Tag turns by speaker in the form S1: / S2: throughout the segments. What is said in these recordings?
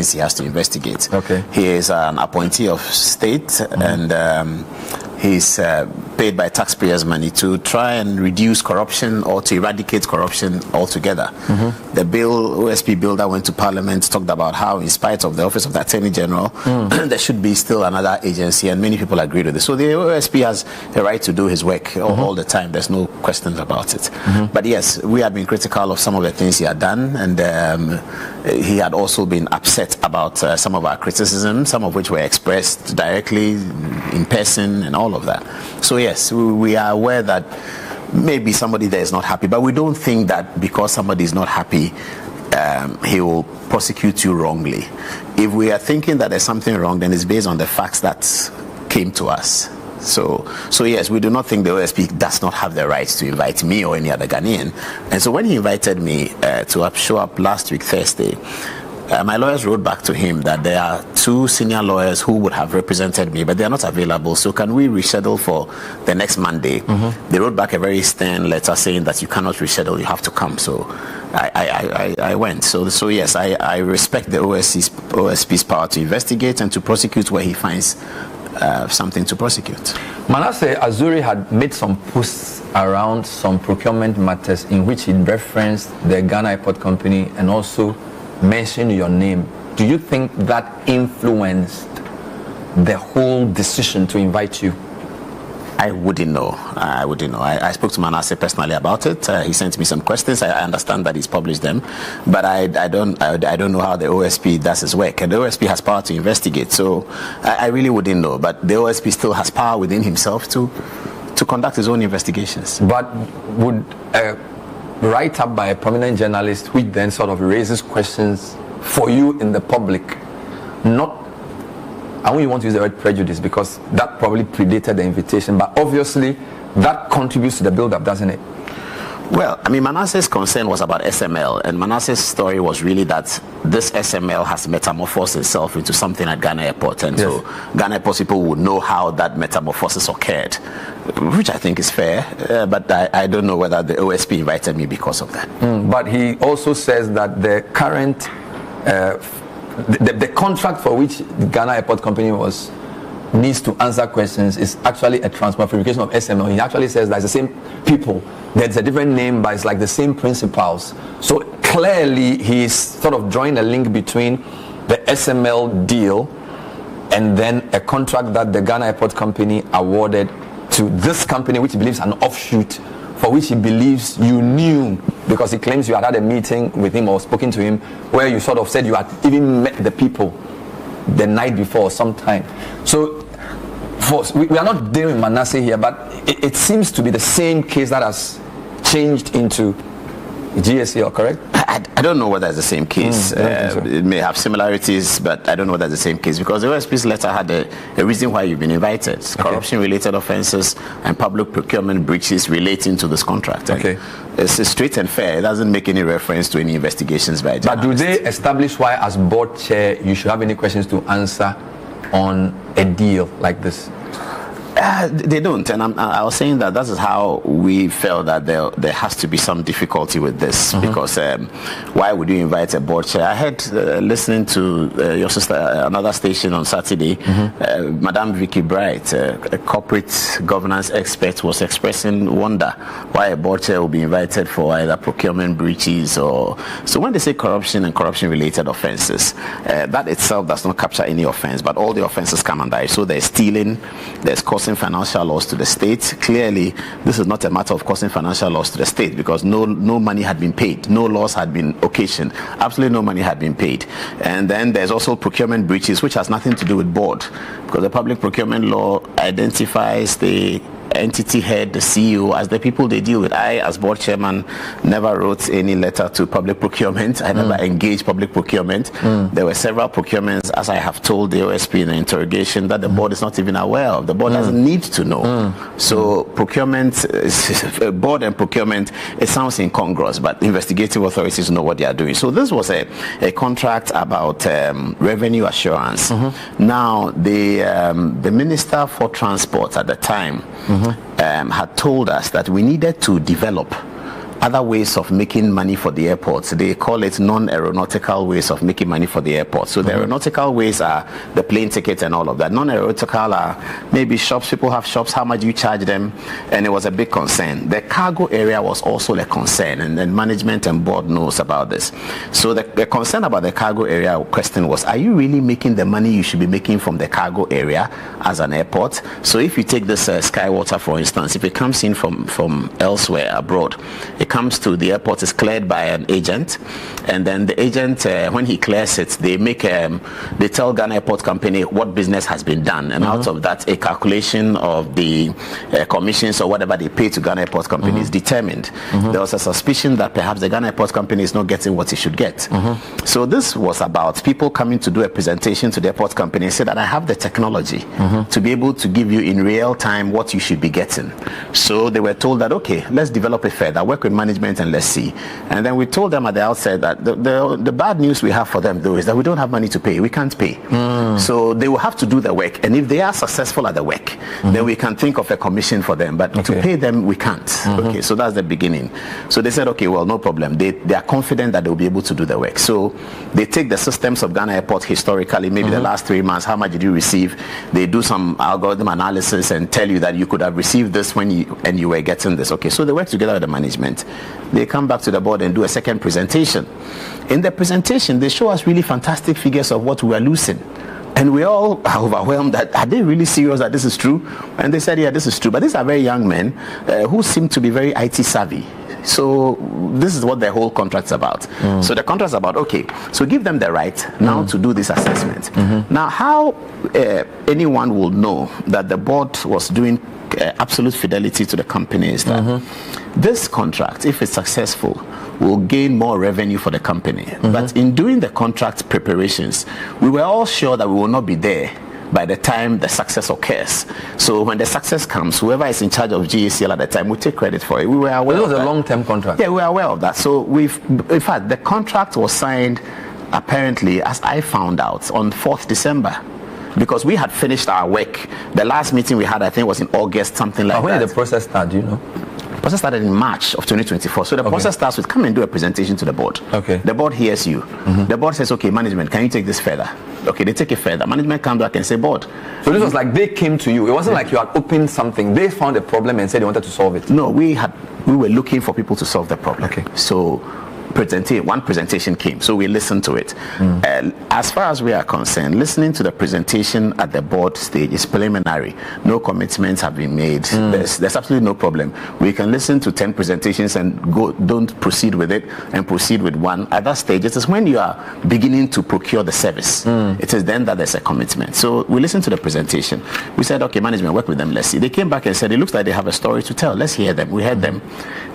S1: things he has to investigate.
S2: Okay.
S1: He is an appointee of state, and he's paid by taxpayers' money to try and reduce corruption or to eradicate corruption altogether. The OSP bill that went to Parliament talked about how, in spite of the Office of the Attorney General, there should be still another agency, and many people agreed with this. So the OSP has a right to do his work all the time. There's no questions about it. But yes, we had been critical of some of the things he had done, and he had also been upset about some of our criticisms, some of which were expressed directly in person and all of that. So yes, we are aware that maybe somebody there is not happy, but we don't think that because somebody is not happy, he will prosecute you wrongly. If we are thinking that there's something wrong, then it's based on the facts that came to us. So yes, we do not think the OSP does not have the right to invite me or any other Ghanaian. And so when he invited me to show up last week, Thursday, my lawyers wrote back to him that there are 2 senior lawyers who would have represented me, but they are not available. So can we reschedule for the next Monday? They wrote back a very stern letter saying that you cannot reschedule, you have to come. So I went. So yes, I respect the OSP's power to investigate and to prosecute where he finds something to prosecute.
S2: Manasseh Azuri had made some posts around some procurement matters in which he referenced the Ghana Airport Company and also mentioned your name. Do you think that influenced the whole decision to invite you?
S1: I wouldn't know. I spoke to Manasseh personally about it. He sent me some questions. I understand that he's published them, but I don't know how the OSP does his work. And the OSP has power to investigate, so I really wouldn't know. But the OSP still has power within himself to conduct his own investigations.
S2: But would a write-up by a prominent journalist, which then sort of raises questions for you in the public, not, I wouldn't want to use the word prejudice because that probably predated the invitation, but obviously that contributes to the build-up, doesn't it?
S1: Well, I mean, Manasseh's concern was about SML, and Manasseh's story was really that this SML has metamorphosed itself into something at Ghana Airport, and so Ghana Airport people would know how that metamorphosis occurred, which I think is fair, but I don't know whether the OSP invited me because of that.
S2: But he also says that the current the contract for which the Ghana Airport Company needs to answer questions is actually a transmogrification of SML. He actually says that it's the same people. There's a different name, but it's like the same principles. So clearly, he's sort of drawing a link between the SML deal and then a contract that the Ghana Airport Company awarded to this company, which he believes an offshoot, for which he believes you knew, because he claims you had a meeting with him or spoken to him where you sort of said you had even met the people the night before sometime. So we are not dealing with Manasseh here, but it seems to be the same case that has changed into GSL, correct?
S1: I don't know whether it's the same case. It may have similarities, but I don't know whether it's the same case because the OSP's letter had a reason why you've been invited. Corruption-related offences and public procurement breaches relating to this contract.
S2: Okay.
S1: It's straight and fair. It doesn't make any reference to any investigations by journalists.
S2: But do they establish why, as board chair, you should have any questions to answer on a deal like this?
S1: They don't, and I was saying that is how we felt that there has to be some difficulty with this because why would you invite a board chair? I heard listening to your sister, another station on Saturday, Madame Vicky Bright, a corporate governance expert, was expressing wonder why a board chair will be invited for either procurement breaches or so. When they say corruption and corruption-related offences, that itself does not capture any offence, but all the offences come under it. So there's stealing, there's causing financial loss to the state. Clearly, this is not a matter of causing financial loss to the state because no money had been paid, no loss had been occasioned, absolutely no money had been paid. And then there's also procurement breaches, which has nothing to do with board, because the public procurement law identifies the entity head, the CEO, as the people they deal with. I, as board chairman, never wrote any letter to public procurement. I never engaged public procurement. There were several procurements, as I have told the OSP in the interrogation, that the board is not even aware of. The board doesn't need to know. So procurement, board and procurement, it sounds incongruous, but investigative authorities know what they are doing. So this was a contract about revenue assurance. Now, the Minister for Transport at the time had told us that we needed to develop other ways of making money for the airports. They call it non-aeronautical ways of making money for the airport. So the aeronautical ways are the plane tickets and all of that. Non-aeronautical are maybe shops. People have shops. How much do you charge them? And it was a big concern. The cargo area was also a concern, and then management and board knows about this. So the concern about the cargo area question was, are you really making the money you should be making from the cargo area as an airport? So if you take this Skywater, for instance, if it comes in from elsewhere abroad, it comes to the airport, is cleared by an agent, and then the agent, when he clears it, they tell Ghana Airport Company what business has been done, and out of that, a calculation of the commissions or whatever they pay to Ghana Airport Company is determined. There was a suspicion that perhaps the Ghana Airport Company is not getting what it should get. So this was about people coming to do a presentation to the airport company and say that I have the technology to be able to give you in real time what you should be getting. So they were told that, okay, let's develop it further, work with management and let's see. And then we told them at the outset that the bad news we have for them though is that we don't have money to pay. We can't pay. So they will have to do the work, and if they are successful at the work, then we can think of a commission for them, but to pay them we can't. Okay, so that's the beginning. So they said, okay, well, no problem. They are confident that they'll be able to do the work. So they take the systems of Ghana Airport historically, maybe the last 3 months, how much did you receive? They do some algorithm analysis and tell you that you could have received this when you were getting this. Okay, so they work together with the management. They come back to the board and do a second presentation. In the presentation, they show us really fantastic figures of what we are losing. And we all are overwhelmed that, are they really serious that this is true? And they said, yeah, this is true. But these are very young men who seem to be very IT savvy. So this is what the whole contract's about. So the contract's about, okay, so give them the right now to do this assessment. Now, how anyone will know that the board was doing absolute fidelity to the company is that this contract, if it's successful, will gain more revenue for the company. But in doing the contract preparations, we were all sure that we will not be there by the time the success occurs. So when the success comes, whoever is in charge of GACL at the time will take credit for it. We were aware
S2: of that. It was a long-term contract.
S1: Yeah, we were aware of that. So in fact, the contract was signed apparently, as I found out, on 4th December. Because we had finished our work. The last meeting we had, I think, was in August, something like that.
S2: When did the process start, do you know?
S1: The process started in March of 2024. So the process starts with come and do a presentation to the board. Okay. The board hears you. The board says, okay, management, can you take this further? Okay, they take it further. Management comes back and say, board.
S2: So this was like they came to you. It wasn't like you had opened something. They found a problem and said they wanted to solve it.
S1: No, we were looking for people to solve the problem. Okay. So one presentation came, so we listened to it. As far as we are concerned, listening to the presentation at the board stage is preliminary. No commitments have been made. There's absolutely no problem. We can listen to 10 presentations and don't proceed with it and proceed with one. At that stage, it is when you are beginning to procure the service. It is then that there's a commitment. So we listened to the presentation. We said, okay, management, work with them. Let's see. They came back and said, it looks like they have a story to tell. Let's hear them. We heard them,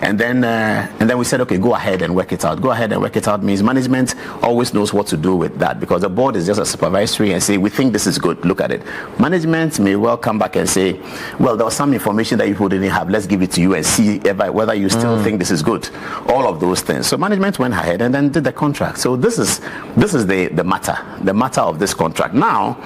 S1: and then we said, okay, go ahead and work it out. Go ahead and work it out means management always knows what to do with that, because the board is just a supervisory and say, we think this is good, look at it. Management may well come back and say, well, there was some information that you didn't have, let's give it to you and see whether you still think this is good. All of those things. So management went ahead and then did the contract. So this is the matter of this contract. Now,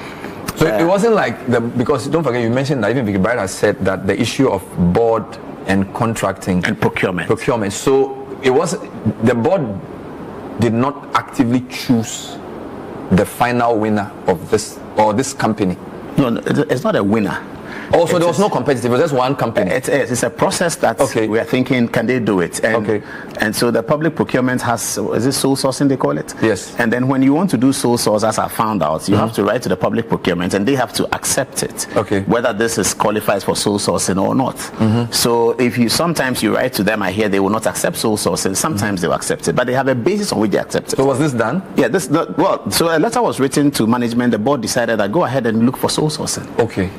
S2: so it wasn't like because don't forget, you mentioned that even Vicky Bright has said that the issue of board and contracting
S1: and procurement.
S2: So it was the board did not actively choose the final winner of this or this company.
S1: No, it's not a winner.
S2: Also, there was no competitive. It was just one company.
S1: It's a process that we are thinking, can they do it? And so the public procurement has, is it sole sourcing they call it?
S2: Yes.
S1: And then when you want to do sole source, as I found out, you have to write to the public procurement and they have to accept it. Whether this qualifies for sole sourcing or not. So if sometimes you write to them, I hear they will not accept sole sourcing. Sometimes they will accept it, but they have a basis on which they accept it.
S2: So was this done?
S1: Yeah, so a letter was written to management. The board decided that go ahead and look for sole sourcing.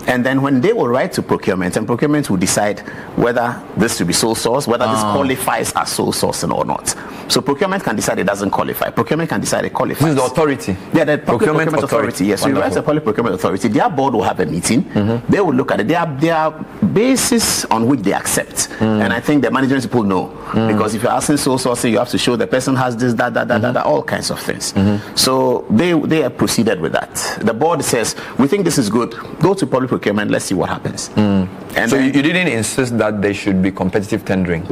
S1: And then when they will write to procurement, and procurement will decide whether this should be sole source, whether this qualifies as sole sourcing or not. So procurement can decide it doesn't qualify. Procurement can decide it qualifies.
S2: This is the authority.
S1: Yeah, the procurement authority. Yes, so you write the public procurement authority. Their board will have a meeting. They will look at it. There are basis on which they accept, and I think the management people know, because if you're asking sole sourcing, you have to show the person has this, that, all kinds of things. So they have proceeded with that. The board says, we think this is good. Go to public procurement. Let's see what happens.
S2: And so you didn't insist that they should be competitive tendering?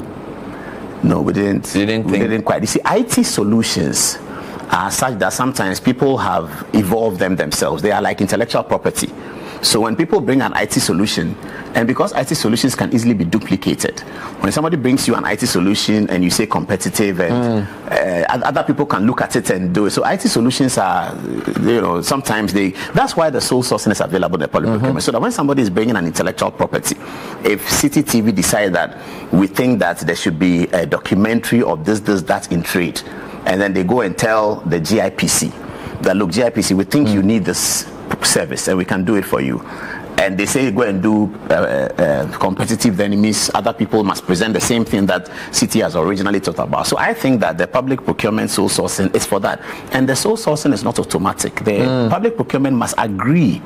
S1: No, we didn't.
S2: You didn't
S1: we
S2: think?
S1: didn't quite. You see, IT solutions are such that sometimes people have evolved them themselves. They are like intellectual property. So when people bring an IT solution, and because IT solutions can easily be duplicated, when somebody brings you an IT solution and you say competitive, and other people can look at it and do it. So IT solutions are, sometimes that's why the sole sourcing is available in the public procurement. So that when somebody is bringing an intellectual property, if City TV decide that we think that there should be a documentary of this, that in trade, and then they go and tell the GIPC that, look, GIPC, we think you need this service and we can do it for you, and they say go and do competitive, then it means other people must present the same thing that City has originally thought about. So I think that the public procurement sole sourcing is for that, and the sole sourcing is not automatic. The public procurement must agree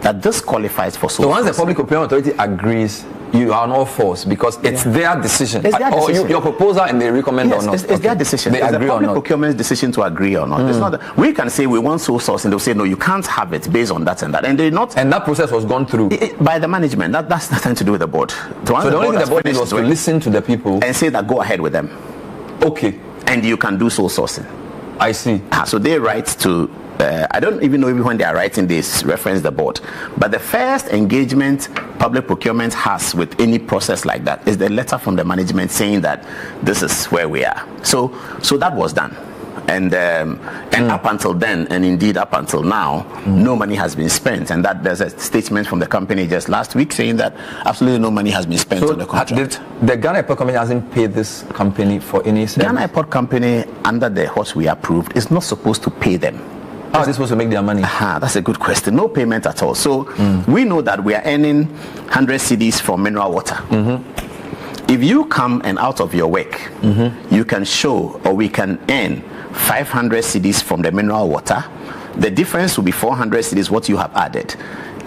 S1: that this qualifies for sole sourcing.
S2: So once the public procurement authority agrees, you are not forced because it's their decision.
S1: It's their decision.
S2: Or your proposal, and they recommend or not.
S1: It's their decision.
S2: They
S1: it's
S2: agree
S1: the public
S2: or not.
S1: procurement's decision to agree or not. It's not that we can say we want sole source, and they'll say no, you can't have it based on that and that, and they not.
S2: And that process was gone through
S1: By the management. That's nothing to do with the board.
S2: So the only thing the board did was to listen to the people
S1: and say that go ahead with them.
S2: Okay.
S1: And you can do sole sourcing.
S2: I see.
S1: So they write to. I don't even know if when they are writing this reference the board, but the first engagement public procurement has with any process like that is the letter from the management saying that this is where we are. So that was done, and up until then, and indeed up until now, no money has been spent, and that there's a statement from the company just last week saying that absolutely no money has been spent on the contract.
S2: The Ghana Airport Company hasn't paid this company for any service?
S1: Ghana Airport Company, under the what we approved, is not supposed to pay them.
S2: How are they supposed to make their money?
S1: That's a good question. No payment at all. So we know that we are earning 100 cedis from mineral water. If you come and out of your work, you can show, or we can earn 500 cedis from the mineral water. The difference will be 400 cedis what you have added.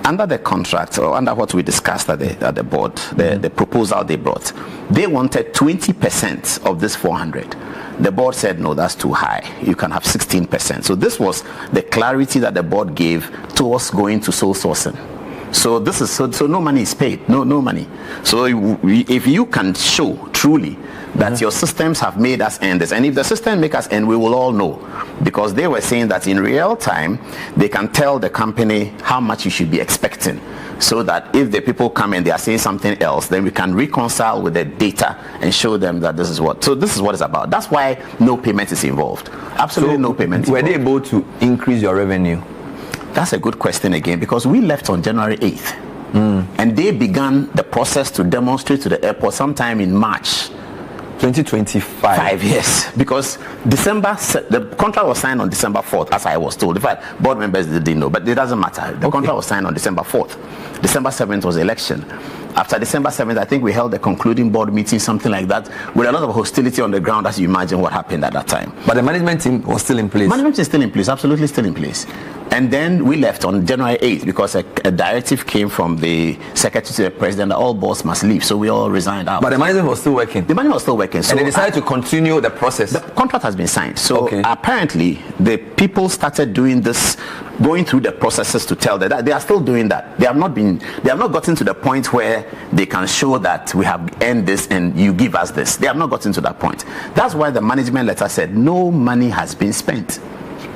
S1: Under the contract, or under what we discussed at the board, the proposal they brought, they wanted 20% of this 400. The board said, no, that's too high. You can have 16%. So this was the clarity that the board gave to us going to sole sourcing. So this is so no money is paid, no money. So if you can show truly that your systems have made us earn this, and if the system make us earn, we will all know, because they were saying that in real time they can tell the company how much you should be expecting, so that if the people come and they are saying something else, then we can reconcile with the data and show them that this is what. So this is what it's about. That's why no payment is involved. Absolutely no payment.
S2: Were they able to increase your revenue?
S1: That's a good question again, because we left on January 8th, and they began the process to demonstrate to the airport sometime in March
S2: 2025.
S1: Yes, because the contract was signed on December 4th, as I was told. In fact, board members didn't know, but it doesn't matter. The contract was signed on December 4th. December 7th was the election. After December 7th, I think we held a concluding board meeting, something like that, with a lot of hostility on the ground, as you imagine what happened at that time.
S2: But the management team was still in place?
S1: Management is still in place, absolutely still in place. And then we left on January 8th because a directive came from the secretary to the president that all boards must leave. So we all resigned out.
S2: But the management was still working?
S1: The management was still working. So
S2: and they decided to continue the process?
S1: The contract has been signed. So apparently the people started doing this, going through the processes to tell that they are still doing that. They have not gotten to the point where they can show that we have earned this and you give us this. They have not gotten to that point. That's why the management letter said no money has been spent.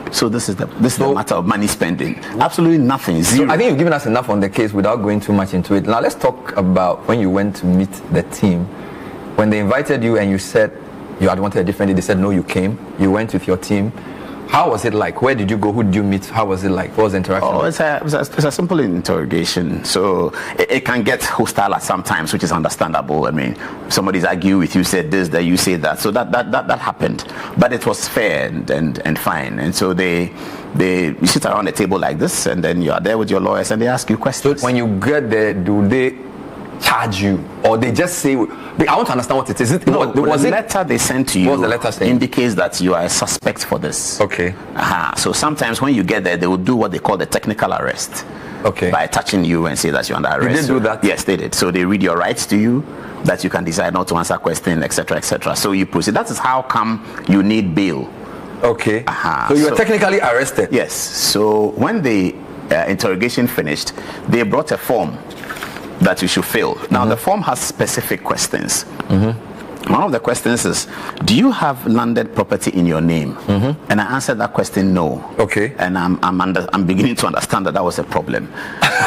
S1: So this is the matter of money spending. Absolutely nothing. Zero.
S2: So I think you've given us enough on the case without going too much into it. Now let's talk about when you went to meet the team. When they invited you and you said you had wanted a different day, they said no, you came. You went with your team. How was it like? Where did you go? Who did you meet? How was it like? What was the interaction?
S1: It's a simple interrogation. So it can get hostile at some times, which is understandable. I mean, somebody's arguing with you, said this, that you say that. So that happened. But it was fair and fine. And so you sit around a table like this, and then you are there with your lawyers, and they ask you questions.
S2: So when you get there, do they charge you, or they just say? I want to understand what it is.
S1: The letter they sent to you,
S2: what was the letter saying?
S1: Indicates that you are a suspect for this.
S2: Okay.
S1: So sometimes when you get there, they will do what they call the technical arrest.
S2: Okay.
S1: By touching you and say that you're under arrest.
S2: Did they do that?
S1: Yes, they did. So they read your rights to you, that you can decide not to answer questions, etc., etc. So you proceed. That is how come you need bail.
S2: Okay. So you were technically arrested.
S1: Yes. So when the interrogation finished, they brought a form that you should fill. Now the form has specific questions. One one of the questions is, do you have landed property in your name? Mm-hmm. And I answered that question, no.
S2: Okay.
S1: And I'm beginning to understand that was a problem,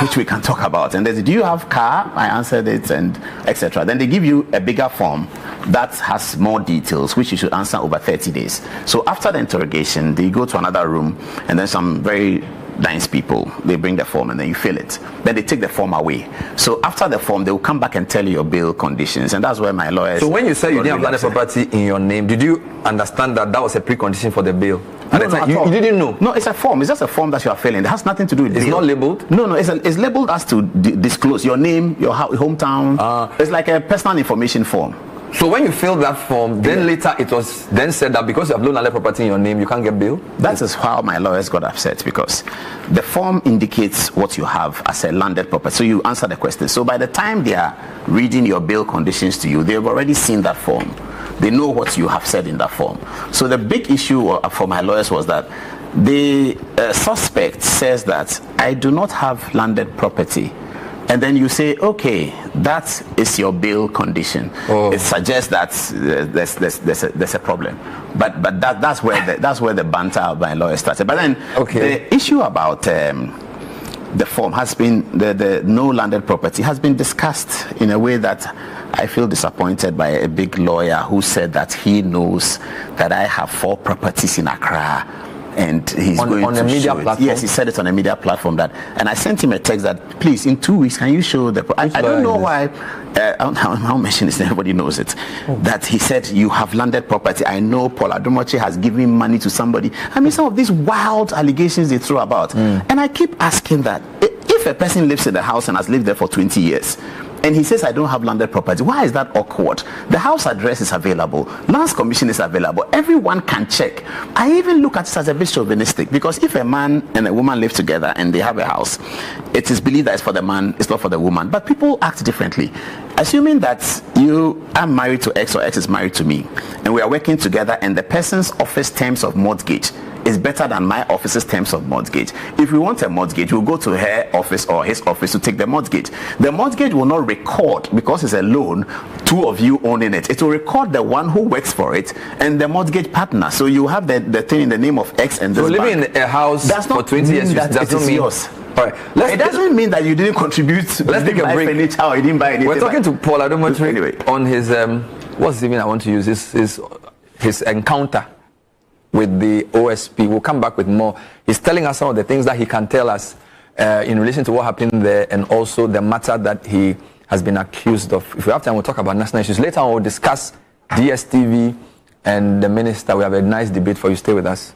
S1: which we can talk about. And they said, do you have car? I answered it, and etc. Then they give you a bigger form that has more details, which you should answer over 30 days. So after the interrogation, they go to another room, and then some very nice people, they bring the form and then you fill it. Then they take the form away. So after the form, they will come back and tell you your bail conditions, and that's where my lawyers...
S2: So when you said you didn't have landed property in your name, did you understand that that was a precondition for the bail? At the time, you didn't know?
S1: No, it's a form. It's just a form that you are filling. It has nothing to do with
S2: It's
S1: bail.
S2: not labeled?
S1: No, it's labeled as to disclose your name, your hometown. It's like a personal information form.
S2: So when you filled that form, then later it was then said that because you have no landed property in your name, you can't get bail?
S1: That is how my lawyers got upset, because the form indicates what you have as a landed property. So you answer the question. So by the time they are reading your bail conditions to you, they've already seen that form. They know what you have said in that form. So the big issue for my lawyers was that the suspect says that I do not have landed property. And then you say, okay, that is your bail condition. It suggests that there's a problem. But that's where the banter of my lawyer started. But then the issue about the form has been, the no landed property has been discussed in a way that I feel disappointed by a big lawyer who said that he knows that I have 4 properties in Accra. And he's going
S2: on
S1: to
S2: a media
S1: show
S2: platform.
S1: Yes, he said it on a media platform and I sent him a text that, please, in 2 weeks, can you show the... I don't know why. I'll mention this. Everybody knows it. That he said you have landed property. I know Pual Adom Otchere has given money to somebody. I mean, some of these wild allegations they throw about, and I keep asking that if a person lives in the house and has lived there for 20 years. And he says, I don't have landed property. Why is that awkward? The house address is available. Lands commission is available. Everyone can check. I even look at it as a bit chauvinistic, because if a man and a woman live together and they have a house, it is believed that it's for the man, it's not for the woman. But people act differently. Assuming that I'm married to X or X is married to me, and we are working together, and the person's office terms of mortgage is better than my office's terms of mortgage. If we want a mortgage, we'll go to her office or his office to take the mortgage. The mortgage will not record, because it's a loan, 2 of you owning it. It will record the one who works for it and the mortgage partner. So you have the thing in the name of X and this.
S2: So living in a house for 20 years doesn't mean yours. All right.
S1: It doesn't mean that you didn't contribute.
S2: Let's take a break.
S1: Furniture or you didn't buy anything.
S2: We're talking to Pual Adom Otchere on his what's the name I want to use? His encounter with the OSP. We'll come back with more. He's telling us some of the things that he can tell us in relation to what happened there, and also the matter that he has been accused of. If we have time, we'll talk about national issues. Later on, we'll discuss DSTV and the minister. We have a nice debate for you. Stay with us.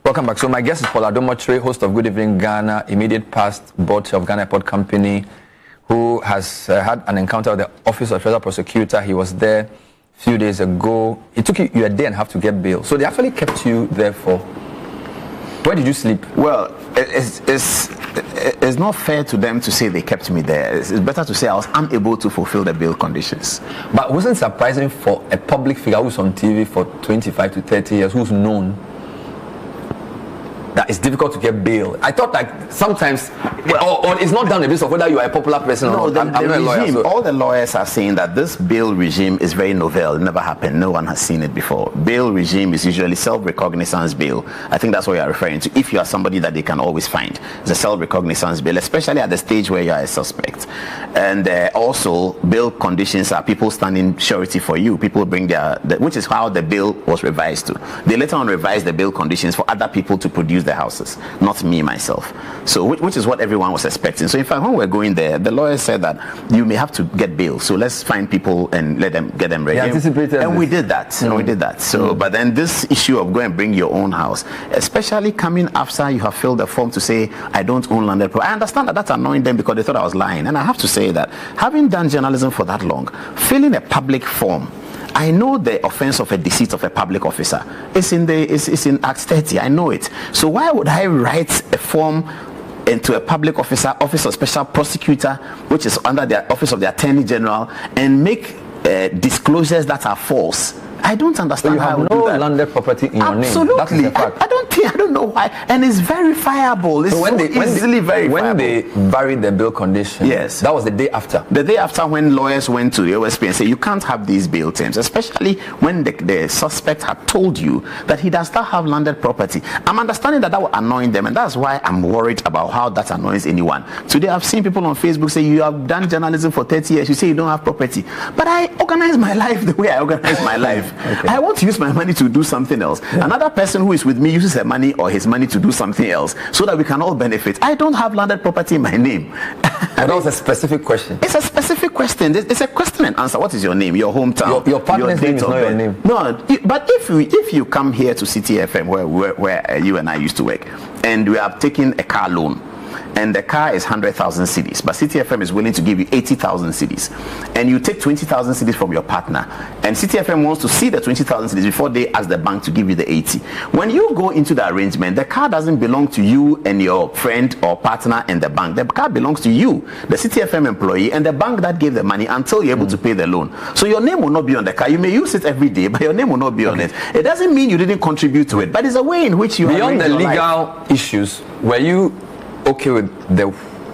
S2: Welcome back. So my guest is Pual Adom Otchere, host of Good Evening Ghana, immediate past board chair of Ghana Airport Company, who has had an encounter with the Office of Special Prosecutor. He was there a few days ago. It took you a day and a half to get bail. So they actually kept you there for... Where did you sleep?
S1: Well, it's not fair to them to say they kept me there. It's better to say I was unable to fulfill the bail conditions.
S2: But wasn't it surprising for a public figure who's on TV for 25 to 30 years, who's known, that it's difficult to get bail? I thought like sometimes, or it's not down the basis of whether you are a popular person or not. I'm not a lawyer. So.
S1: All the lawyers are saying that this bail regime is very novel. It never happened. No one has seen it before. Bail regime is usually self-recognizance bail. I think that's what you are referring to. If you are somebody that they can always find, it's a self-recognizance bail, especially at the stage where you are a suspect. And also, bail conditions are people standing surety for you. People bring which is how the bail was revised to. They later on revised the bail conditions for other people to produce the houses, not me myself. So which is what everyone was expecting. So in fact, when we're going there, the lawyer said that you may have to get bail, so let's find people and get them ready. And we did that. And we did that. So but then this issue of go and bring your own house, especially coming after you have filled the form to say I don't own landed property. I understand that that's annoying them because they thought I was lying. And I have to say that having done journalism for that long, filling a public form, I know the offense of a deceit of a public officer. It's in Act 30. I know it. So why would I write a form into a public officer, Office of Special Prosecutor, which is under the Office of the Attorney General, and make disclosures that are false? I don't understand how
S2: you have no landed property in your name.
S1: Absolutely.
S2: That is a fact.
S1: I don't know why. And it's verifiable. It's easily verifiable.
S2: When they varied the bill condition,
S1: yes,
S2: that was the day after.
S1: The day after, when lawyers went to the OSP and said, you can't have these bill terms, especially when the suspect had told you that he does not have landed property. I'm understanding that will annoy them, and that's why I'm worried about how that annoys anyone. Today, I've seen people on Facebook say, you have done journalism for 30 years, you say you don't have property. But I organize my life the way I organize my life. Okay. I want to use my money to do something else. Yeah. Another person who is with me uses her money or his money to do something else so that we can all benefit. I don't have landed property in my name.
S2: That was a specific question.
S1: It's a specific question. It's a question and answer. What is your name? Your hometown?
S2: Your partner's name is not your name.
S1: No, but if you come here to City FM where you and I used to work, and we have taken a car loan, and the car is 100,000 cedis, but City FM is willing to give you 80,000 cedis, and you take 20,000 cedis from your partner, and City FM wants to see the 20,000 cedis before they ask the bank to give you the 80. When you go into the arrangement, the car doesn't belong to you and your friend or partner and the bank. The car belongs to you, the City FM employee, and the bank that gave the money until you're able to pay the loan. So your name will not be on the car. You may use it every day, but your name will not be on it. It doesn't mean you didn't contribute to it, but it's a way in which you
S2: beyond the legal issues. Were you okay with the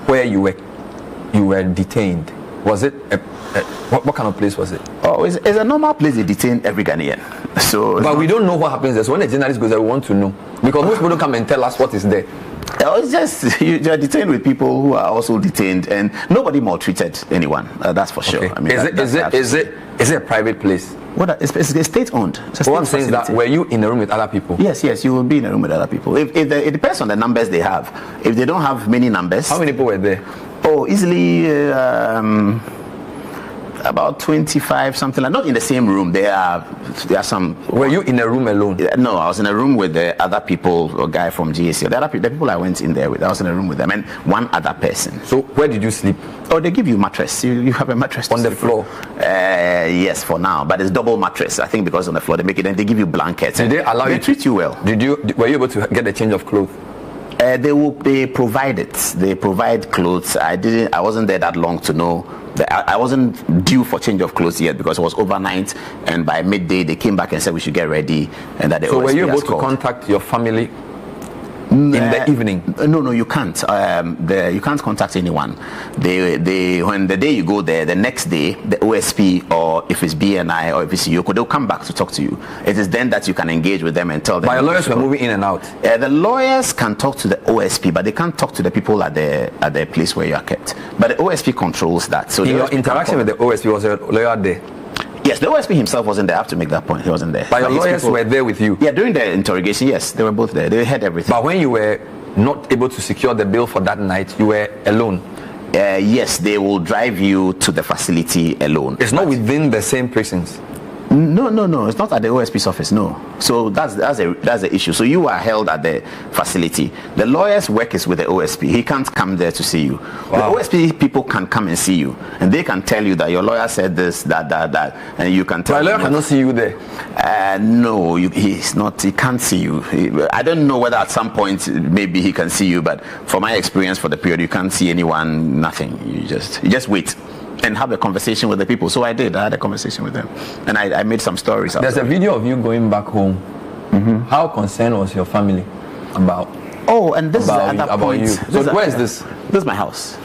S2: where you were detained? Was it what kind of place was it?
S1: Oh, it's a normal place they detain every Ghanaian. So,
S2: but we don't know what happens there. So when a journalist goes there, we want to know, because most people don't come and tell us what is there.
S1: It's just you're detained with people who are also detained, and nobody maltreated anyone. That's for sure.
S2: Okay.
S1: I mean,
S2: is it a private place?
S1: It's state owned.
S2: What I'm saying is that were you in a room with other people?
S1: Yes, you will be in a room with other people. It depends on the numbers they have. If they don't have many numbers.
S2: How many people were there?
S1: Oh, easily about 25, something like. Not in the same room. There are some.
S2: Were you in a room alone?
S1: No, I was in a room with the other people. A guy from GSC. The people I went in there with. I was in a room with them and one other person.
S2: So where did you sleep?
S1: Oh, they give you mattress. You have a mattress
S2: on the floor.
S1: Yes, for now, but it's double mattress. I think because on the floor they make it, and they give you blankets.
S2: Did they allow you?
S1: They treat you well.
S2: Were you able to get a change of clothes?
S1: They provide it. They provide clothes. I wasn't there that long to know. I wasn't due for change of clothes yet because it was overnight, and by midday they came back and said we should get ready, and that.
S2: So were you able to contact your family in the evening?
S1: No, you can't. You can't contact anyone. When the day you go there, the next day, the OSP, or if it's BNI or if it's Yoko, they'll come back to talk to you. It is then that you can engage with them and tell them.
S2: But your lawyers were moving in and out.
S1: The lawyers can talk to the OSP, but they can't talk to the people at the place where you are kept. But the OSP controls that. So
S2: in your interaction with the OSP, was your lawyer there?
S1: Yes, the OSP himself wasn't there. I have to make that point. He wasn't there.
S2: But your lawyers were there with you?
S1: Yeah, during the interrogation, yes. They were both there. They had everything.
S2: But when you were not able to secure the bail for that night, you were alone?
S1: Yes, they will drive you to the facility alone.
S2: It's not within the same prisons?
S1: No, it's not at the OSP's office, no. So that's the issue. So you are held at the facility. The lawyer's work is with the OSP. He can't come there to see you. Wow. The OSP people can come and see you, and they can tell you that your lawyer said this, that, and you can tell.
S2: My lawyer cannot see you there.
S1: No, he's not. He can't see you. I don't know whether at some point maybe he can see you, but for my experience for the period, you can't see anyone. Nothing. You just wait and have a conversation with the people. So I did. I had a conversation with them, and I made some stories.
S2: There's a video of you going back home. Mm-hmm. How concerned was your family about?
S1: Oh, and this
S2: about
S1: is the other point.
S2: So where is this?
S1: This is my house.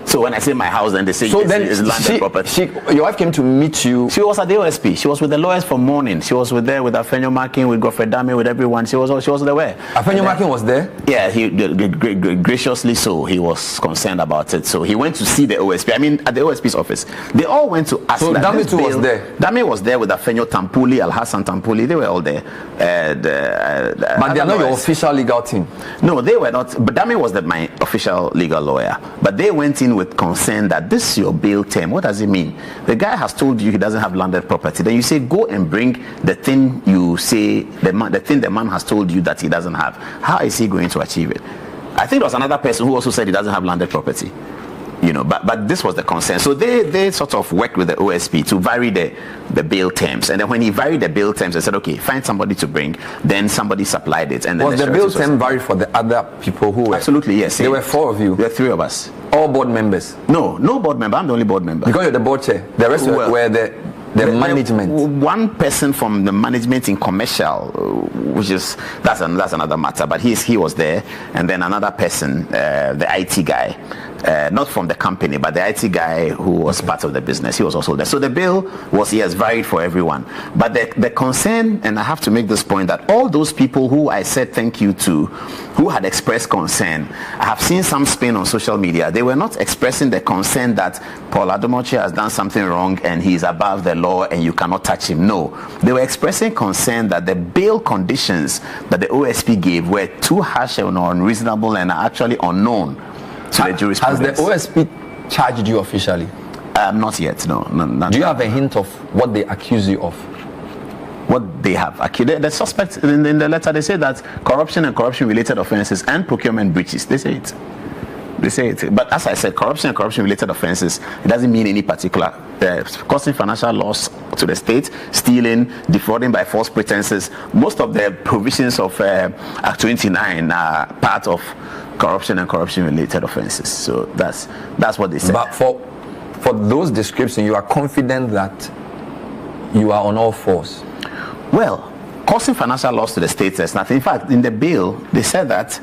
S1: So when I say my house, then they say it's landed property.
S2: Your wife came to meet you.
S1: She was at the OSP. She was with the lawyers from morning. She was there with Afenyo Makin, with Godfrey Dame, with everyone. She was there.
S2: Afenyo Makin was there?
S1: Yeah, he graciously so. He was concerned about it. So he went to see the OSP. I mean, at the OSP's office. They all went to ask.
S2: So Dame too was there?
S1: Dame was there with Afenyo Tampuli, Al-Hassan Tampuli. They were all there.
S2: But they are not your official legal team?
S1: No, they were not. But Dame was my official legal lawyer. But they went in with concern that this is your bail term. What does it mean? The guy has told you he doesn't have landed property. Then you say go and bring the thing you say the thing the man has told you that he doesn't have. How is he going to achieve it? I think there was another person who also said he doesn't have landed property. But this was the concern. So they sort of worked with the OSP to vary the bail terms. And then when he varied the bail terms, they said, okay, find somebody to bring. Then somebody supplied it. And then
S2: was the bail term varied for the other people who were?
S1: Absolutely, yes.
S2: There were 4 of you?
S1: There were 3 of us.
S2: All board members?
S1: No board member. I'm the only board member.
S2: Because you're the board chair. The rest were the The management.
S1: One person from the management in commercial, which is that's another matter. But he was there, and then another person, the IT guy, not from the company, but the IT guy who was part of the business. He was also there. So the bill was varied for everyone. But the concern, and I have to make this point, that all those people who I said thank you to, who had expressed concern, I have seen some spin on social media. They were not expressing the concern that Pual Adom Otchere has done something wrong and he is above the law and you cannot touch him. No, they were expressing concern that the bail conditions that the OSP gave were too harsh and unreasonable and are actually unknown to the jurisprudence.
S2: Has the OSP charged you officially?
S1: Not yet, no.
S2: Do you have a hint of what they accuse you of?
S1: What they have accused the suspect in the letter, they say that corruption and corruption-related offences and procurement breaches. They say it. But as I said, corruption and corruption-related offences, it doesn't mean any particular causing financial loss to the state, stealing, defrauding by false pretenses. Most of the provisions of Act 29 are part of corruption and corruption-related offences. So that's what they said.
S2: But for those descriptions, you are confident that you are on all fours?
S1: Well, causing financial loss to the state, there's nothing. In fact, in the bill, they said that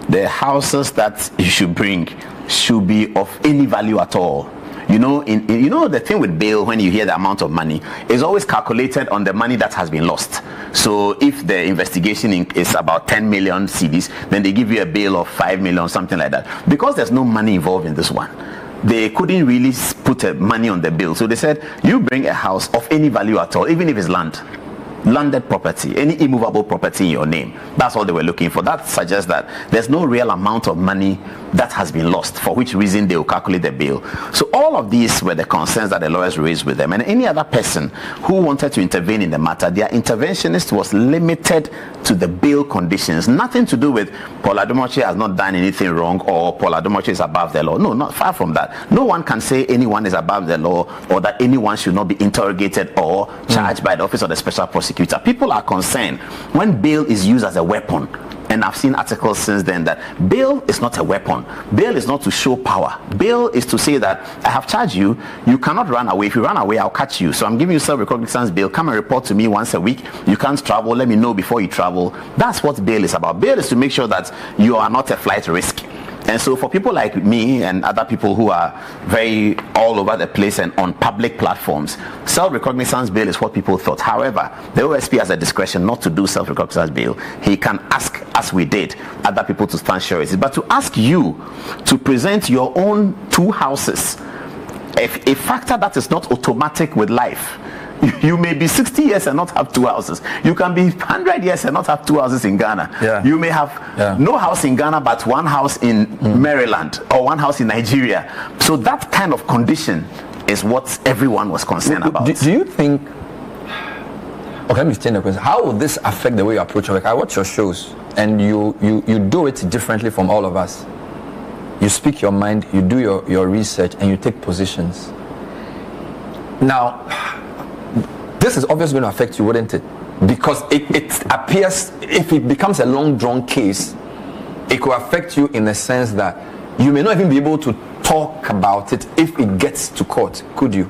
S1: the houses that you should bring should be of any value at all. You know, the thing with bail, when you hear the amount of money, is always calculated on the money that has been lost. So if the investigation is about 10 million cedis, then they give you a bail of 5 million, something like that. Because there's no money involved in this one, they couldn't really put money on the bill. So they said, you bring a house of any value at all, even if it's landed property, any immovable property in your name. That's all they were looking for. That suggests that there's no real amount of money that has been lost, for which reason they will calculate the bill. So all of these were the concerns that the lawyers raised with them. And any other person who wanted to intervene in the matter, their interventionist was limited to the bail conditions. Nothing to do with Pual Adom Otchere has not done anything wrong or Pual Adom Otchere is above the law. No, not far from that. No one can say anyone is above the law or that anyone should not be interrogated or charged by the Office of the Special Prosecutor. People are concerned when bail is used as a weapon. And I've seen articles since then that bail is not a weapon. Bail is not to show power. Bail is to say that I have charged you, you cannot run away. If you run away, I'll catch you. So I'm giving you self-recognizance bail. Come and report to me once a week. You can't travel. Let me know before you travel. That's what bail is about. Bail is to make sure that you are not a flight risk. And so for people like me and other people who are very all over the place and on public platforms, self-recognizance bail is what people thought. However, the OSP has a discretion not to do self-recognizance bail. He can ask, as we did, other people to stand surety. But to ask you to present your own 2 houses, a factor that is not automatic with life. You may be 60 years and not have 2 houses. You can be 100 years and not have 2 houses in Ghana.
S2: Yeah.
S1: You may have no house in Ghana but 1 house in Maryland or 1 house in Nigeria. So that kind of condition is what everyone was concerned about.
S2: Do you think... Okay, let me change the question. How will this affect the way you approach it? Like, I watch your shows and you do it differently from all of us. You speak your mind, you do your research, and you take positions. Now, this is obviously going to affect you, wouldn't it? Because it appears, if it becomes a long drawn case, it could affect you in the sense that you may not even be able to talk about it if it gets to court, could you?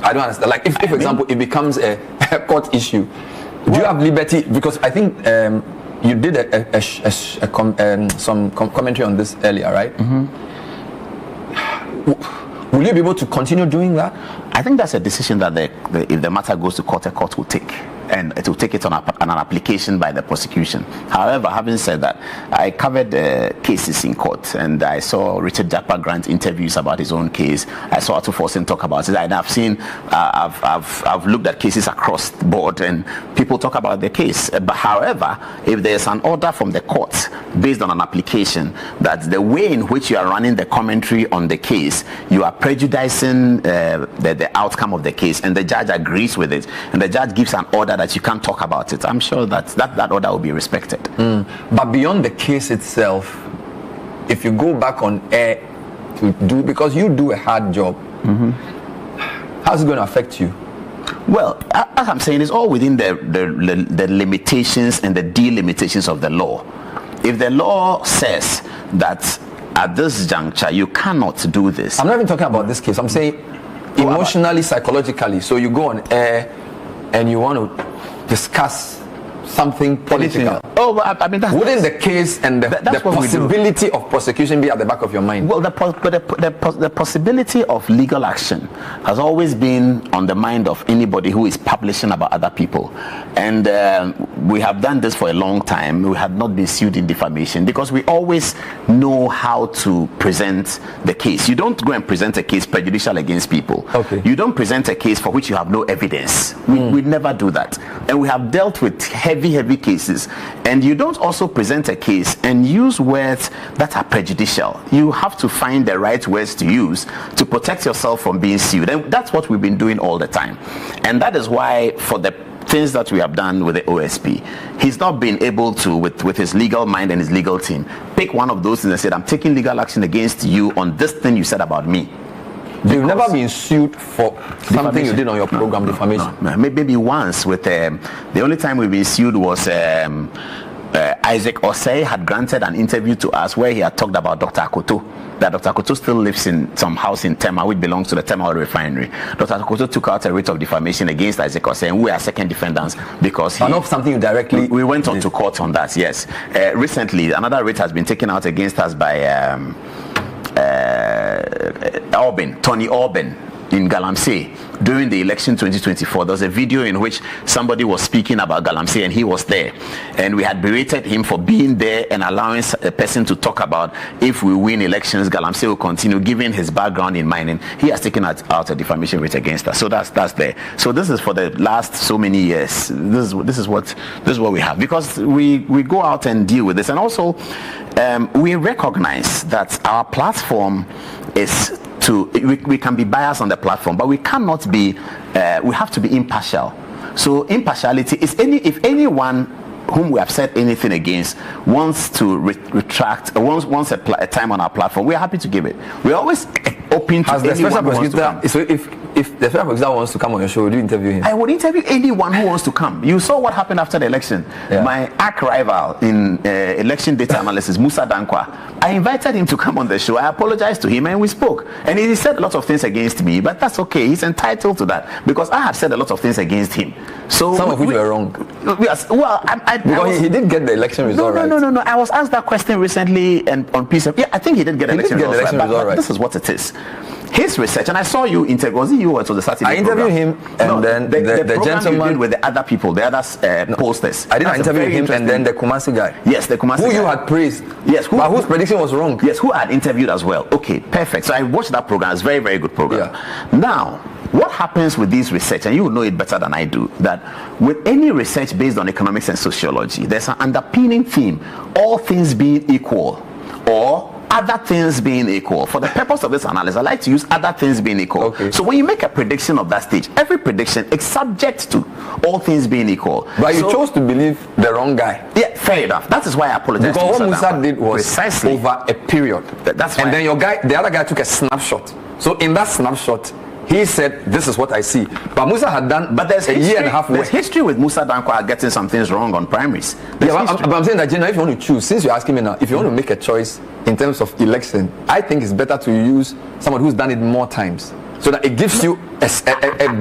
S2: I don't understand. Like if for example, it becomes a court issue, do you have liberty? Because I think you did some commentary on this earlier, right? Will you be able to continue doing that?
S1: I think that's a decision that if the matter goes to court, a court will take. And it will take it on an application by the prosecution. However, having said that, I covered cases in court, and I saw Richard Japa grant interviews about his own case. I saw Atu Forsen talk about it, and I've seen, I've looked at cases across the board, and people talk about the case. But however, if there's an order from the court based on an application that the way in which you are running the commentary on the case, you are prejudicing the outcome of the case, and the judge agrees with it, and the judge gives an order that you can't talk about it, I'm sure that order will be respected.
S2: But beyond the case itself, if you go back on air to do, because you do a hard job, how's it going to affect you?
S1: Well, as I'm saying, it's all within the limitations and the delimitations of the law. If the law says that at this juncture you cannot do this,
S2: I'm not even talking about this case. I'm saying emotionally, psychologically. So you go on air and you want to discuss something political.
S1: Oh, I mean,
S2: wouldn't the case and the possibility of prosecution be at the back of your mind?
S1: Well, the possibility of legal action has always been on the mind of anybody who is publishing about other people, and we have done this for a long time. We have not been sued in defamation because we always know how to present the case. You don't go and present a case prejudicial against people.
S2: Okay.
S1: You don't present a case for which you have no evidence. We never do that, and we have dealt with heavy cases. And you don't also present a case and use words that are prejudicial. You have to find the right words to use to protect yourself from being sued. And that's what we've been doing all the time. And that is why, for the things that we have done with the OSP, he's not been able to, with his legal mind and his legal team, pick one of those things and said, I'm taking legal action against you on this thing you said about me.
S2: You've never been sued for something you did on your program, defamation?
S1: No. Maybe once with the only time we've been sued was Isaac Osei had granted an interview to us where he had talked about Dr. Akoto, that Dr. Akoto still lives in some house in Tema, which belongs to the Tema Oil Refinery. Dr. Akoto took out a writ of defamation against Isaac Osei, and we are second defendants because he...
S2: Not something you directly...
S1: We went on to court on that, yes. Recently, another writ has been taken out against us by Tony Orban in Galamsey during the election 2024. There was a video in which somebody was speaking about Galamsey and he was there, and we had berated him for being there and allowing a person to talk about if we win elections, Galamsey will continue, given his background in mining. He has taken out a defamation writ against us. So that's there. So this is for the last so many years. This is what we have, because we go out and deal with this. And also we recognize that our platform is we can be biased on the platform, but we cannot be, we have to be impartial. So impartiality is if anyone whom we have said anything against wants to retract, wants a time on our platform, we are happy to give it. We're always open to anyone who wants to come.
S2: So if the special prosecutor wants to come on your show, would you interview him?
S1: I would interview anyone who wants to come. You saw what happened after the election.
S2: Yeah.
S1: My arch rival in election data analysis, Musa Dankwa, I invited him to come on the show. I apologized to him and we spoke. And he said a lot of things against me, but that's okay. He's entitled to that because I have said a lot of things against him. So
S2: some of which were wrong.
S1: Yes, well,
S2: because he did get the election result right.
S1: No. I was asked that question recently and on piece of, I think he did get the election result right. But this is what it is. His research, and I saw you interview. Was it you or it was the Saturday
S2: I interviewed him, and then the gentleman
S1: you did with the other people, the other posters.
S2: I didn't interview him, and then the Kumasi guy.
S1: Yes, the Kumasi guy.
S2: Who you had praised.
S1: Yes,
S2: but whose prediction was wrong.
S1: Yes, who had interviewed as well. Okay, perfect. So I watched that program. It's a very, very good program. Yeah. Now, what happens with this research, and you will know it better than I do, that with any research based on economics and sociology, there's an underpinning theme: all things being equal, or other things being equal. For the purpose of this analysis, I like to use other things being equal.
S2: Okay.
S1: So when you make a prediction of that stage, every prediction is subject to all things being equal.
S2: But you chose to believe the wrong guy.
S1: Yeah, fair enough. That is why I apologize.
S2: Because what Musa did was
S1: precisely
S2: over a period.
S1: That's why.
S2: And then the other guy took a snapshot. So in that snapshot, he said, this is what I see. But Musa had done
S1: there's
S2: a year and a half work.
S1: There's history with Musa Dankwa getting some things wrong on primaries.
S2: But I'm saying that, Jenna, if you want to choose, since you're asking me now, if you want to make a choice in terms of election, I think it's better to use someone who's done it more times, so that it gives you a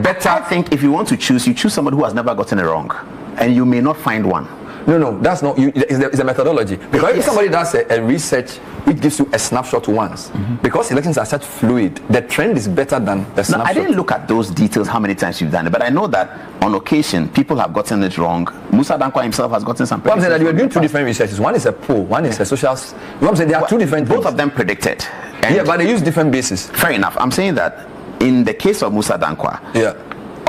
S2: better...
S1: I think if you want to choose, you choose someone who has never gotten it wrong. And you may not find one.
S2: No, that's not you. It's a methodology. Because if somebody does a research which gives you a snapshot once, because elections are such fluid, the trend is better than the snapshot.
S1: I didn't look at those details, how many times you've done it, but I know that on occasion people have gotten it wrong. Musa Dankwa himself has gotten some.
S2: Well, I'm saying that you're doing two different researches. One is a poll, one is a social. I'm saying there are two different.
S1: Both of them predicted.
S2: Yeah, but they use different bases.
S1: Fair enough. I'm saying that in the case of Musa Dankwa,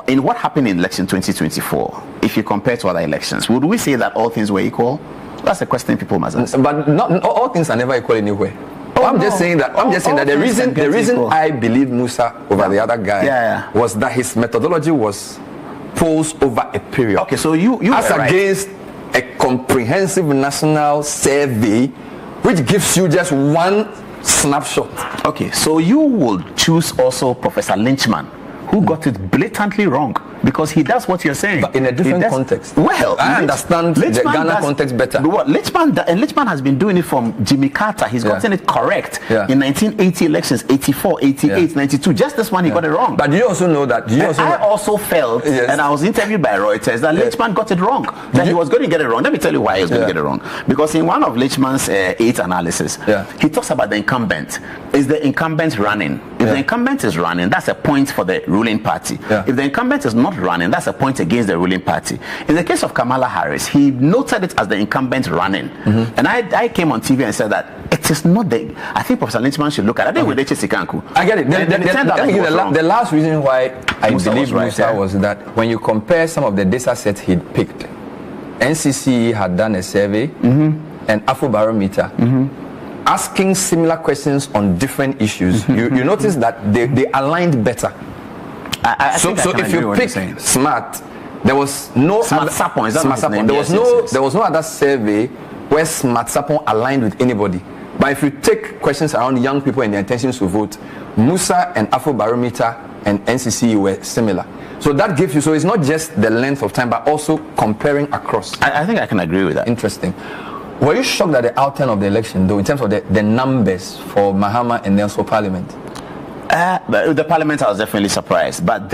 S1: in what happened in election 2024, if you compare to other elections, would we say that all things were equal? That's a question people must answer.
S2: But not all things are never equal anywhere. I'm just saying that the reason I believe Musa over the other guy was that his methodology was polls over a period.
S1: Okay, so you
S2: as against a comprehensive national survey which gives you just one snapshot.
S1: Okay, so you will choose also Professor Lynchman, who got it blatantly wrong. because he does what you're saying.
S2: But in a different context.
S1: Well,
S2: I understand the Ghana context better.
S1: What Lichman has been doing it from Jimmy Carter. He's gotten it correct in 1980 elections, 84, 88, 92. Just this one, he got it wrong.
S2: But you also know that. I
S1: also felt, and I was interviewed by Reuters, that Lichman got it wrong. That he was going to get it wrong. Let me tell you why he was going to get it wrong. Because in one of Lichman's 8 analysis, he talks about the incumbent. Is the incumbent running? If the incumbent is running, that's a point for the ruling party. If the incumbent is not running, that's a point against the ruling party. In the case of Kamala Harris, he noted it as the incumbent running. And I came on TV and said that it is not the. I think Professor Lichman should look at it. I think with H.C. Kanku.
S2: I get it. The last reason why I believe Musa was that when you compare some of the data sets he'd picked, NCC had done a survey and Afrobarometer asking similar questions on different issues. You notice that they aligned better. So if you pick SMART, there was no
S1: SMART Sapon.
S2: There was no other survey where SMART Sapon aligned with anybody. But if you take questions around young people and their intentions to vote, Musa and Afrobarometer and NCC were similar. So that gives you, so it's not just the length of time, but also comparing across.
S1: I think I can agree with that.
S2: Interesting. Were you shocked at the outcome of the election, though, in terms of the numbers for Mahama and also Parliament?
S1: The Parliament, I was definitely surprised. But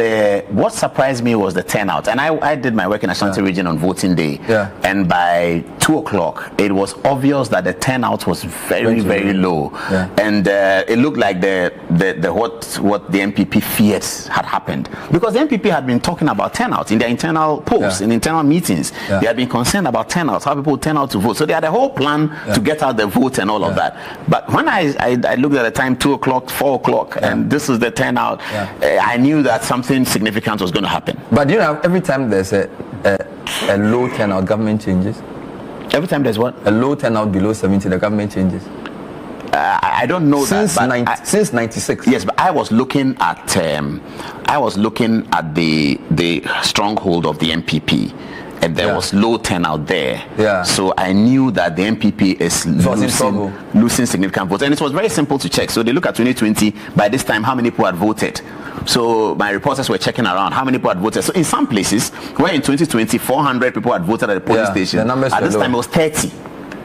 S1: what surprised me was the turnout. And I did my work in Ashanti region on voting day. And by 2 o'clock, it was obvious that the turnout was very, very low. And it looked like what the MPP feared had happened. Because the MPP had been talking about turnout in their internal polls, in internal meetings. They had been concerned about turnout, how people turn out to vote. So they had a whole plan to get out the vote and all of that. But when I looked at the time, 2 o'clock, 4 o'clock, and this is the turnout, I knew that something significant was going to happen.
S2: But every time there's a low turnout, government changes.
S1: Every time there's what?
S2: A low turnout below 70, the government changes.
S1: I don't know
S2: since since 96.
S1: Yes, but I was looking at the stronghold of the MPP. And there was low turnout there. So I knew that the MPP is losing significant votes. And it was very simple to check. So they look at 2020, by this time, how many people had voted. So my reporters were checking around how many people had voted. So in some places, where in 2020, 400 people had voted at the polling station, at this time it was 30.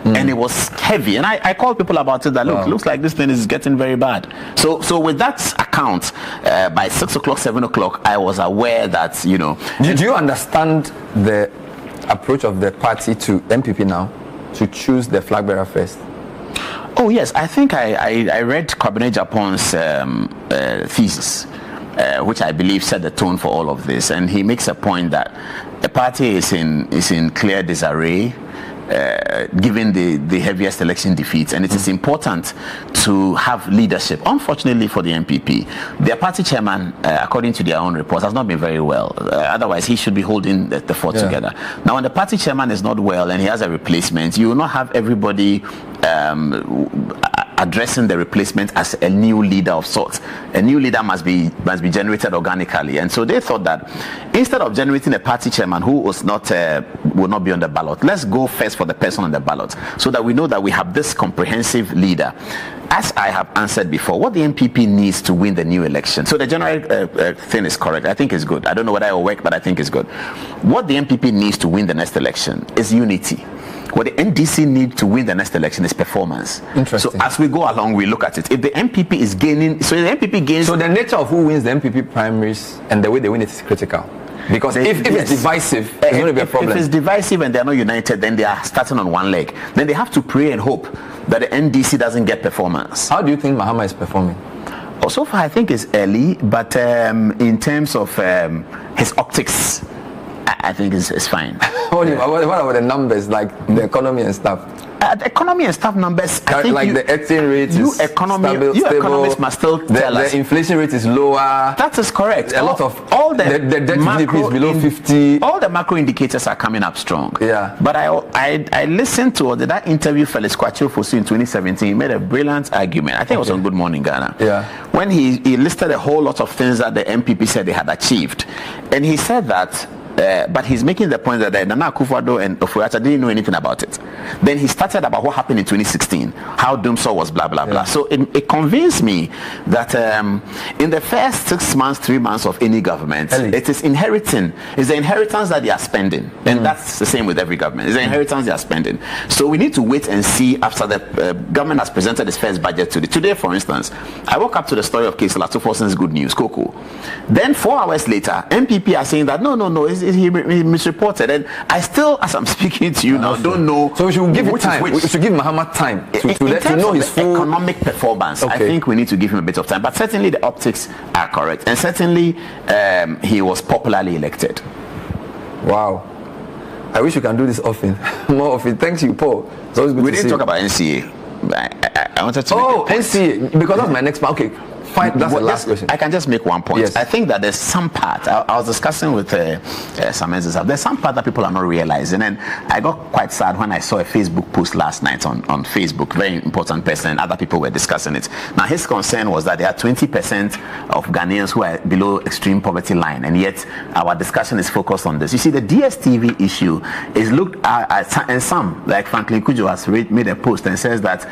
S1: And it was heavy. And I called people about it that, look, looks like this thing is getting very bad. So with that account, by 6 o'clock, 7 o'clock, I was aware that,
S2: Do you understand the approach of the party to MPP now to choose the flag bearer first?
S1: Oh yes, I think I read Kwabena Japon's thesis, which I believe set the tone for all of this, and he makes a point that the party is in clear disarray, given the heaviest election defeats, and it is important to have leadership. Unfortunately for the MPP, their party chairman, according to their own reports, has not been very well. Otherwise, he should be holding the fort together. Now, when the party chairman is not well and he has a replacement, you will not have everybody addressing the replacement as a new leader of sorts. A new leader must be generated organically, and so they thought that instead of generating a party chairman who was not will not be on the ballot, let's go first for the person on the ballot, so that we know that we have this comprehensive leader. As I have answered before, what the MPP needs to win the new election. So the general thing is correct. I think it's good. I don't know whether it will work, but I think it's good. What the MPP needs to win the next election is unity. What the NDC need to win the next election is performance.
S2: Interesting.
S1: So as we go along, we look at it. If the MPP is gaining, so the MPP gains.
S2: So the nature of who wins the MPP primaries and the way they win it is critical. Because if it's divisive, it's going to be a problem.
S1: If it's divisive and they're not united, then they are starting on one leg. Then they have to pray and hope that the NDC doesn't get performance.
S2: How do you think Mahama is performing?
S1: Oh, so far, I think it's early, but in terms of his optics, I think it's fine.
S2: What about the numbers, like the economy and stuff?
S1: The economy and stuff numbers, I think
S2: like the exchange rate is stable.
S1: Economists must still tell us.
S2: The inflation rate is lower.
S1: That is correct.
S2: A lot of the debt to GDP is below 50.
S1: All the macro indicators are coming up strong.
S2: Yeah.
S1: But I listened to that interview Felix Kwakye Ofosu in 2017. He made a brilliant argument. I think it was on Good Morning Ghana.
S2: Yeah.
S1: When he listed a whole lot of things that the MPP said they had achieved, and he said that but he's making the point that Nana Akufo-Addo and Ofoe-Atta didn't know anything about it. Then he started about what happened in 2016, how Dumsor was blah blah blah. So it convinced me that in the first 6 months, 3 months of any government, it is it's the inheritance that they are spending, and that's the same with every government. It's the inheritance they are spending. So we need to wait and see after the government has presented its first budget today. For instance, I woke up to the story of Case Latufosin's good news, Coco. Then 4 hours later, MPP are saying that no, he misreported, and I still, as I'm speaking to you now, don't know.
S2: So we should give it time. We should give Mahama time to let him know his full
S1: economic performance. I think we need to give him a bit of time, but certainly the optics are correct, and certainly he was popularly elected.
S2: Wow. I wish you can do this often, more often. Thanks you, Paul. It's always good
S1: we
S2: to
S1: didn't
S2: see
S1: talk about NCA. I wanted to.
S2: Oh, NCA, because that's my next part. Okay. Fine, that's the last question.
S1: I can just make one point.
S2: Yes.
S1: I think that there's some part, I was discussing with some entities, there's some part that people are not realizing, and I got quite sad when I saw a Facebook post last night on Facebook, very important person, and other people were discussing it. Now his concern was that there are 20% of Ghanaians who are below extreme poverty line, and yet our discussion is focused on this. You see, the DSTV issue is looked at, and some, like Franklin Kujo has made a post and says that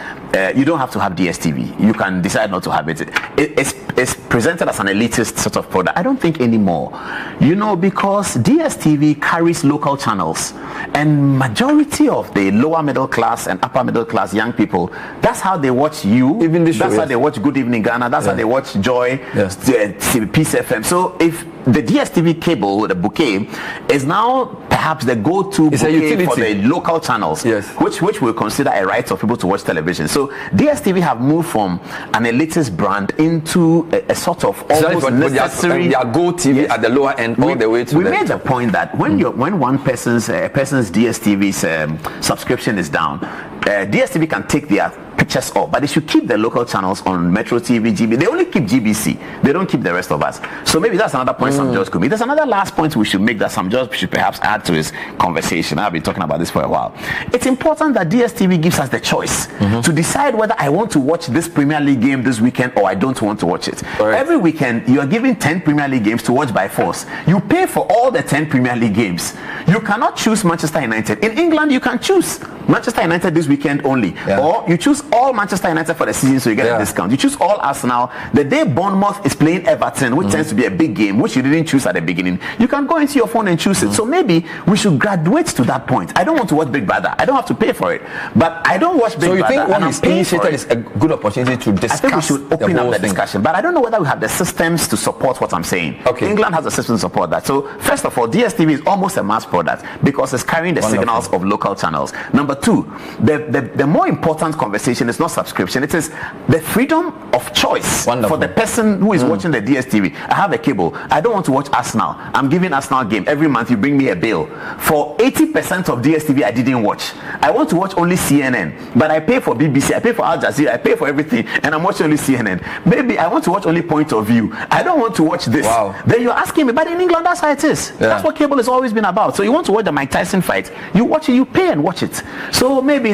S1: you don't have to have DSTV. You can decide not to have it. It's presented as an elitist sort of product. I don't think anymore, because DSTV carries local channels, and majority of the lower middle class and upper middle class young people, that's how they watch you.
S2: Even this show,
S1: that's how they watch Good Evening Ghana. That's how they watch Joy, Peace FM. So if the DSTV cable, the bouquet, is now perhaps the go-to bouquet for the local channels, which we consider a right of people to watch television. So DSTV have moved from an elitist brand into a sort of almost necessary.
S2: Their Go TV at the lower end, all the way to.
S1: We made the point that when one person's DSTV's subscription is down, DSTV can take their pictures off, but they should keep the local channels on Metro TV, GB. They only keep GBC. They don't keep the rest of us. So maybe that's another point Sam George could make. There's another last point we should make that Sam George should perhaps add to his conversation. I've been talking about this for a while. It's important that DSTV gives us the choice to decide whether I want to watch this Premier League game this weekend or I don't want to watch it. Right. Every weekend, you are given 10 Premier League games to watch by force. You pay for all the 10 Premier League games. You cannot choose Manchester United. In England, you can choose Manchester United this weekend only. Or you choose all Manchester United for the season, so you get a discount. You choose all Arsenal. The day Bournemouth is playing Everton, which tends to be a big game, which you didn't choose at the beginning, you can go into your phone and choose it. So maybe we should graduate to that point. I don't want to watch Big Brother. I don't have to pay for it. But I don't watch Big Brother.
S2: So you think what he's initiated is a good opportunity to discuss?
S1: I think we should open up the discussion. But I don't know whether we have the systems to support what I'm saying. Okay. England has a system to support that. So first of all, DSTV is almost a mass product because it's carrying the signals of local channels. Number two, the more important conversation is not subscription. It is the freedom of choice for the person who is watching the DSTV. I have a cable. I don't want to watch Arsenal. I'm giving Arsenal game. Every month you bring me a bill. For 80% of DSTV I didn't watch. I want to watch only CNN. But I pay for BBC. I pay for Al Jazeera. I pay for everything. And I'm watching only CNN. Maybe I want to watch only Point of View. I don't want to watch this. Then you're asking me, but in England that's how it is. That's what cable has always been about. So you want to watch the Mike Tyson fight. You watch it, you pay and watch it. So maybe